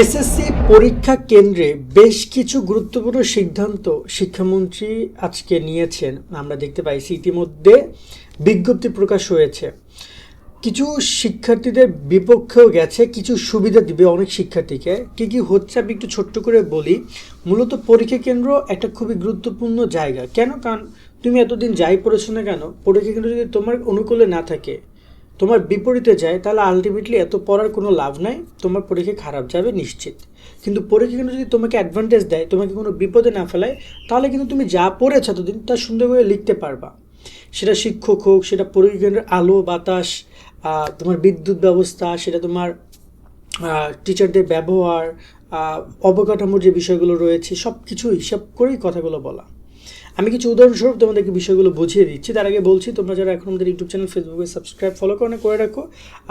SSC পরীক্ষা কেন্দ্রে বেশ কিছু গুরুত্বপূর্ণ সিদ্ধান্ত শিক্ষামন্ত্রী আজকে নিয়েছেন। আমরা দেখতে পাইছি ইতিমধ্যে বিজ্ঞপ্তি প্রকাশ হয়েছে। কিছু শিক্ষার্থীদের বিপক্ষেও গেছে, কিছু সুবিধা দিবে অনেক শিক্ষার্থীকে। কী কী হচ্ছে আমি একটু ছোট্ট করে বলি। মূলত পরীক্ষা কেন্দ্র একটা খুবই গুরুত্বপূর্ণ জায়গা। কেন? কারণ তুমি এতদিন যাই পড়েছো না কেন, পরীক্ষা কেন্দ্র যদি তোমার অনুকূলে না থাকে, তোমার বিপরীতে যায়, তাহলে আলটিমেটলি এত পড়ার কোনো লাভ নাই, তোমার পরীক্ষা খারাপ যাবে নিশ্চিত। কিন্তু পরীক্ষা কিন্তু যদি তোমাকে অ্যাডভান্টেজ দেয়, তোমাকে কোনো বিপদে না ফেলায়, তাহলে কিন্তু তুমি যা পড়েছো এতদিন তা সুন্দর করে লিখতে পারবা। সেটা শিক্ষক হোক, সেটা পরীক্ষা কেন্দ্রের আলো বাতাস, তোমার বিদ্যুৎ ব্যবস্থা, সেটা তোমার টিচারদের ব্যবহার, অবকাঠামোর যে বিষয়গুলো রয়েছে, সব কিছু হিসাব করেই কথাগুলো বলা। আমি কিছু উদাহরণস্বরূপ তোমাদেরকে বিষয়গুলো বুঝিয়ে দিচ্ছি। তার আগে বলছি, তোমরা যারা এখন আমাদের ইউটিউব চ্যানেল ফেসবুকে সাবস্ক্রাইব ফলো করে রাখো,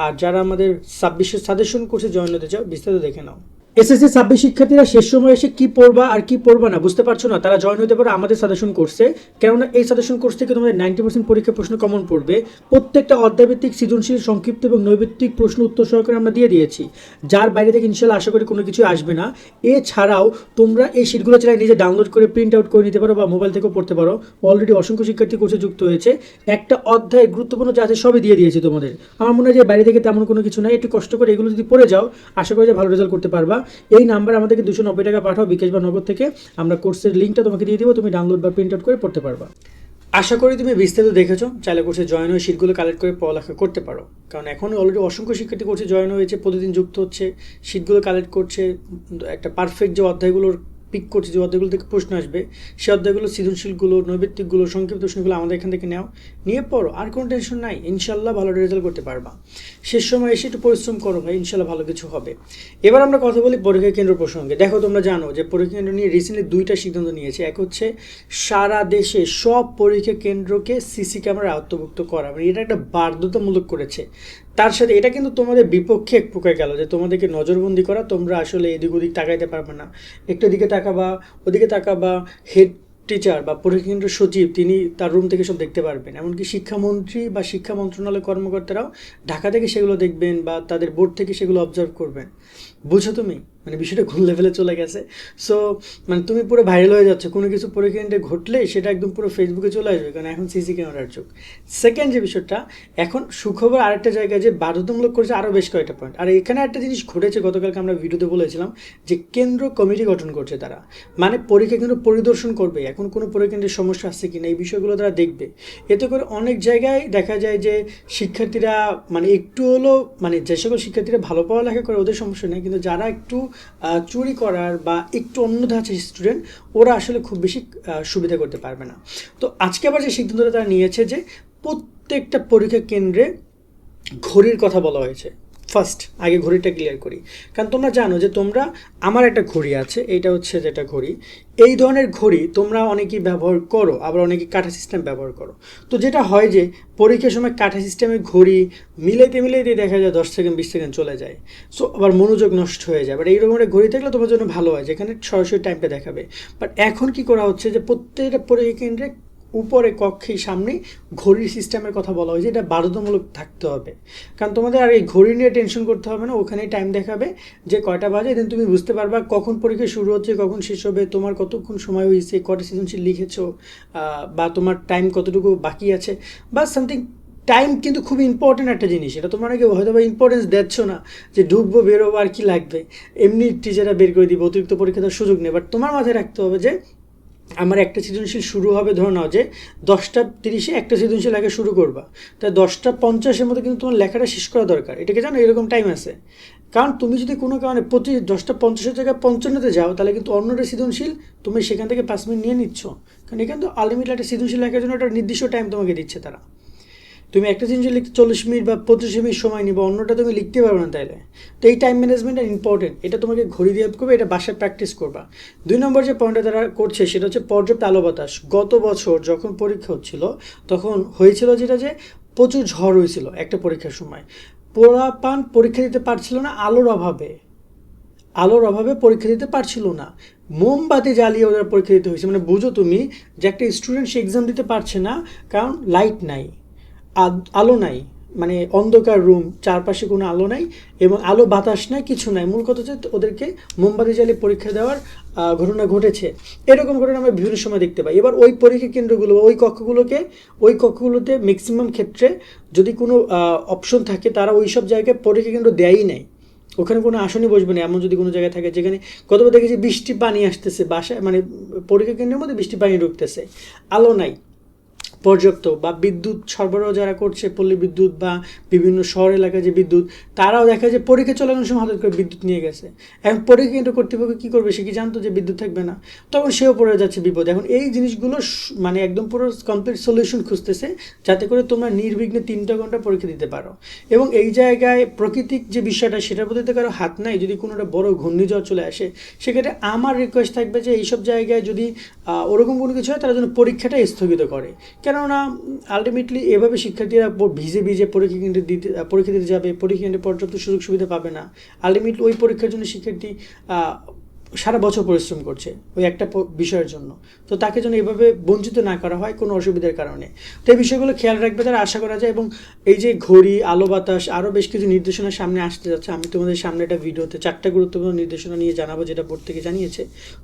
আর যারা আমাদের 26 সাজেশন কোর্সে জয়েন হতে চাও বিস্তারিত দেখে নাও। এসএসসি 26 শিক্ষার্থীরা শেষ সময় এসে কি পড়বা আর কি পড়বা না বুঝতে পারছো না, তারা জয়েন হতে পারে আমাদের সাজেশন কোর্সে। কেননা এই সাজেশন কোর্স থেকে তোমাদের 90% পরীক্ষা প্রশ্ন কমন পড়বে। প্রত্যেকটা অধ্যায়ভিত্তিক সৃজনশীল, সংক্ষিপ্ত এবং নৈবেত্তিক প্রশ্ন উত্তর সহকারে আমরা দিয়ে দিয়েছি, যার বাইরে থেকে ইনশাল্লাহ আশা করি কোনো কিছু আসবে না। এছাড়াও তোমরা এই শিটগুলো চাইলে নিজে ডাউনলোড করে প্রিন্ট আউট করে নিতে পারো বা মোবাইল থেকেও পড়তে পারো। অলরেডি অসংখ্য শিক্ষার্থী কোর্সে যুক্ত হয়েছে। একটা অধ্যায় গুরুত্বপূর্ণ যা আছে সবই দিয়ে দিয়েছি তোমাদের। আমার মনে হয় যে বাইরে থেকে তেমন কোনো কিছু নাই, একটু কষ্ট করে এগুলো যদি পড়ে যাও আশা করি যে ভালো রেজাল্ট করতে পারবা। এই নাম্বার আমাদেরকে 290 টাকা পাঠাও বিকাশ বা নগদ থেকে, আমরা কোর্সের লিঙ্কটা তোমাকে দিয়ে দিব, তুমি ডাউনলোড বা প্রিন্ট আউট করে পড়তে পারবা। আশা করি তুমি বিস্তারিত দেখেছো, চাইলে কোর্সে জয়েন হয়ে শিটগুলো কালেক্ট করে পড়ালেখা করতে পারো। কারণ এখন অলরেডি অসংখ্য শিক্ষার্থী কোর্সে জয়েন হয়েছে, প্রতিদিন যুক্ত হচ্ছে, শিটগুলো কালেক্ট করছে, একটা পারফেক্ট যে অধ্যায়গুলোর পিক করছে, যে অধ্যায়গুলো থেকে প্রশ্ন আসবে, সেই অধ্যায়গুলো সৃজনশীলগুলো, নৈবেত্তিকগুলো, সংক্ষিপ্ত প্রশ্নগুলো আমাদের এখান থেকে নাও, নিয়ে পড়ো, আর কোনো টেনশন নাই, ইনশাল্লাহ ভালো রেজাল্ট করতে পারবা। শেষ সময় এসে একটু পরিশ্রম করো ভাই, ইনশাল্লাহ ভালো কিছু হবে। এবার আমরা কথা বলি পরীক্ষা কেন্দ্র প্রসঙ্গে। দেখো, তোমরা জানো যে পরীক্ষা কেন্দ্র নিয়ে রিসেন্টলি 2টা সিদ্ধান্ত নিয়েছে। এক হচ্ছে সারা দেশে সব পরীক্ষা কেন্দ্রকে সিসি ক্যামেরার আওতাভুক্ত করা, মানে এটা একটা বাধ্যতামূলক করেছে। তার সাথে এটা কিন্তু তোমাদের বিপক্ষে এক প্রকার গেল, যে তোমাদেরকে নজরবন্দি করা, তোমরা আসলে এদিক ওদিক তাকাইতে পারবে না, একটু এদিকে তাকাবা ওদিকে তাকাবা, হেড টিচার বা পরীক্ষা কেন্দ্রের সচিব তিনি তার রুম থেকে সব দেখতে পারবেন। এমনকি শিক্ষামন্ত্রী বা শিক্ষা মন্ত্রণালয়ের কর্মকর্তারাও ঢাকা থেকে সেগুলো দেখবেন বা তাদের বোর্ড থেকে সেগুলো অবজার্ভ করবেন। বুঝো তুমি, মানে বিষয়টা কোন লেভেলে চলে গেছে। সো মানে তুমি পুরো ভাইরাল হয়ে যাচ্ছে, কোনো কিছু পরীক্ষা কেন্দ্রে ঘটলে সেটা একদম পুরো ফেসবুকে চলে আসবে, কারণ এখন সিসি ক্যামেরার যুগ। সেকেন্ড যে বিষয়টা, এখন সুখবর আরেকটা জায়গায় যে বাধ্যতামূলক করেছে আরও বেশ কয়েকটা পয়েন্ট। আর এখানে একটা জিনিস ঘটেছে, গতকালকে আমরা ভিডিওতে বলেছিলাম যে কেন্দ্র কমিটি গঠন করছে তারা, মানে পরীক্ষা কেন্দ্র পরিদর্শন করবে, এখন কোনো পরীক্ষা কেন্দ্রের সমস্যা আছে কি না এই বিষয়গুলো তারা দেখবে। এতে করে অনেক জায়গায় দেখা যায় যে শিক্ষার্থীরা মানে একটু হলো, মানে যে সকল শিক্ষার্থীরা ভালো পড়ালেখা করে ওদের সমস্যা নেই, কিন্তু যারা একটু চুরি করার বা একটু অন্য ধাঁচের স্টুডেন্ট, ওরা আসলে খুব বেশি সুবিধা করতে পারবে না। তো আজকে আবার যে সিদ্ধান্তটা তারা নিয়েছে যে প্রত্যেকটা পরীক্ষা কেন্দ্রে ঘড়ির কথা বলা হয়েছে। ফার্স্ট আগে ঘড়িটা ক্লিয়ার করি, কারণ তোমরা জানো যে তোমরা, আমার একটা ঘড়ি আছে, এইটা হচ্ছে যেটা ঘড়ি, এই ধরনের ঘড়ি তোমরা অনেকেই ব্যবহার করো, আবার অনেকেই কাঁটা সিস্টেম ব্যবহার করো। তো যেটা হয় যে পরীক্ষার সময় কাঁটা সিস্টেমের ঘড়ি মিলাইতে দেখা যায় 10 সেকেন্ড 20 সেকেন্ড চলে যায়, সো আবার মনোযোগ নষ্ট হয়ে যায়। বাট এইরকম একটা ঘড়ি থাকলে তোমার জন্য ভালো হয়, যেখানে সরাসরি টাইমটা দেখাবে। বাট এখন কি করা হচ্ছে যে প্রত্যেকটা পরীক্ষা কেন্দ্রে উপরে কক্ষেই সামনে ঘড়ির সিস্টেমের কথা বলা হয়েছে, এটা বাধ্যতামূলক থাকতে হবে। কারণ তোমাদের আর এই ঘড়ি নিয়ে টেনশন করতে হবে না, ওখানেই টাইম দেখাবে যে কয়টা বাজে, দেন তুমি বুঝতে পারবা কখন পরীক্ষা শুরু হচ্ছে, কখন শেষ হবে, তোমার কতক্ষণ সময় হয়েছে, কটা সৃজনশীল লিখেছো, বা তোমার টাইম কতটুকু বাকি আছে বা সামথিং। টাইম কিন্তু খুব ইম্পর্টেন্ট একটা জিনিস, এটা তোমরা অনেকে হয়তো বা ইম্পর্টেন্স দিচ্ছ না, যে ঢুকবো বেরোবো আর কি লাগবে, এমনি টিচাররা বের করে দিবে, অতিরিক্ত পরীক্ষা দেওয়ার সুযোগ নেই। বাট তোমার মাথায় রাখতে হবে যে আমার একটা সৃজনশীল শুরু হবে, ধরে নাও যে 10টা 30-এ একটা সৃজনশীল আগে শুরু করবা, তাই 10টা 50-এর মধ্যে কিন্তু তোমার লেখাটা শেষ করা দরকার। এটাকে জানো, এরকম টাইম আছে। কারণ তুমি যদি কোনো কারণে 10টা 50-এর জায়গায় 55-তে যাও, তাহলে কিন্তু অন্যটা সৃজনশীল তুমি সেখান থেকে 5 মিনিট নিয়ে নিচ্ছ, কারণ এখানে তো আলটিমেটলি একটা সৃজনশীল লেখার জন্য একটা নির্দিষ্ট টাইম তোমাকে দিচ্ছে তারা। তুমি একটা সৃজনশীল লিখতে 40 মিনিট বা 25 মিনিট সময় নিবা, অন্যটা তুমি লিখতে পারবে না তাইলে। তো এই টাইম ম্যানেজমেন্টটা ইম্পর্টেন্ট, এটা তোমাকে ঘড়ি দিয়ে হেল্প করবে, এটা বাসায় প্র্যাকটিস করবা। 2 নম্বর যে পয়েন্টটা তারা করছে সেটা হচ্ছে পর্যাপ্ত আলো বাতাস। গত বছর যখন পরীক্ষা হচ্ছিল তখন হয়েছিল যেটা, যে প্রচুর ঝড় হয়েছিল একটা পরীক্ষার সময়, পোলাপান পরীক্ষা দিতে পারছিল না আলোর অভাবে পরীক্ষা দিতে পারছিল না, মোমবাতি জ্বালিয়ে ওদের পরীক্ষা দিতে হয়েছে। মানে বুঝো তুমি যে একটা স্টুডেন্ট সে এক্সাম দিতে পারছে না, কারণ লাইট নাই, আলো নাই, মানে অন্ধকার রুম, চারপাশে কোনো আলো নাই এবং আলো বাতাস নাই, কিছু নাই, মূল কথা হচ্ছে ওদেরকে মোমবাতি জ্বালিয়ে পরীক্ষা দেওয়ার ঘটনা ঘটেছে। এরকম ঘটনা আমরা বিভিন্ন সময় দেখতে পাই। এবার ওই পরীক্ষা কেন্দ্রগুলো, ওই কক্ষগুলোতে ম্যাক্সিমাম ক্ষেত্রে যদি কোনো অপশন থাকে, তারা ওই সব জায়গায় পরীক্ষা কেন্দ্র দেয়ই নাই, ওখানে কোনো আসনই বসবে না। এমন যদি কোনো জায়গায় থাকে যেখানে কতবার দেখেছি বৃষ্টি পানি আসতেছে বাসায়, মানে পরীক্ষা কেন্দ্রের মধ্যে বৃষ্টি পানি ঢুকতেছে, আলো নাই পর্যাপ্ত, বা বিদ্যুৎ সরবরাহ যারা করছে, পল্লী বিদ্যুৎ বা বিভিন্ন শহর এলাকায় যে বিদ্যুৎ, তারাও দেখা যায় পরীক্ষা চলানোর সময় হঠাৎ করে বিদ্যুৎ নিয়ে গেছে। এখন পরীক্ষা কেন্দ্র কর্তৃপক্ষ কী করবে, সে কি জানতো যে বিদ্যুৎ থাকবে না? তখন সেও পড়ে যাচ্ছে বিপদ। এখন এই জিনিসগুলো মানে একদম পুরো কমপ্লিট সলিউশন খুঁজতেছে, যাতে করে তোমরা নির্বিঘ্নে 3টা ঘন্টা পরীক্ষা দিতে পারো। এবং এই জায়গায় প্রকৃতিক যে বিষয়টা, সেটার প্রতি তো কারো হাত নাই। যদি কোনো একটা বড় ঘূর্ণিঝড় চলে আসে, সেক্ষেত্রে আমার রিকোয়েস্ট থাকবে যে এইসব জায়গায় যদি ওরকম কোনো কিছু হয়, তারা যেন পরীক্ষাটা স্থগিত করে। কেননা আলটিমেটলি এভাবে শিক্ষার্থীরা ভিজে ভিজে পরীক্ষা দিতে যাবে, পরীক্ষা কেন্দ্রে পর্যাপ্ত সুযোগ সুবিধা পাবে না। আলটিমেটলি ওই পরীক্ষার জন্য শিক্ষার্থী সারা বছর পরিশ্রম করছে ওই একটা বিষয়ের জন্য। তো তাকে যেন এভাবে বঞ্চিত না করা হয় কোনো অসুবিধার কারণে। তো এই বিষয়গুলো খেয়াল রাখবে তারা, আশা করা যায়। এবং এই যে ঘড়ি, আলো বাতাস, আরও বেশ কিছু নির্দেশনা সামনে আসতে যাচ্ছে। আমি তোমাদের সামনে একটা ভিডিওতে 4টা গুরুত্বপূর্ণ নির্দেশনা নিয়ে জানাবো, যেটা বোর্ড থেকে জানিয়েছে।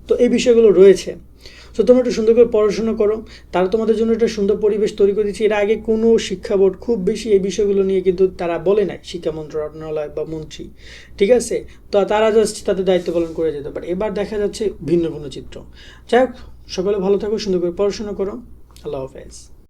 তো এই বিষয়গুলো রয়েছে। তো তোমরা একটু সুন্দর করে পড়াশোনা করো, তারা তোমাদের জন্য একটা সুন্দর পরিবেশ তৈরি করে দিচ্ছে। এর আগে কোনো শিক্ষা বোর্ড খুব বেশি এই বিষয়গুলো নিয়ে কিন্তু তারা বলে নাই, শিক্ষা মন্ত্রণালয় বা মন্ত্রী, ঠিক আছে? তো তারা জাস্ট তাদের দায়িত্ব পালন করে যেতে পারে। এবার দেখা যাচ্ছে ভিন্ন ভিন্ন চিত্র। যাই হোক, সকলে ভালো থাকো, সুন্দর করে পড়াশোনা করো। আল্লাহ হাফেজ।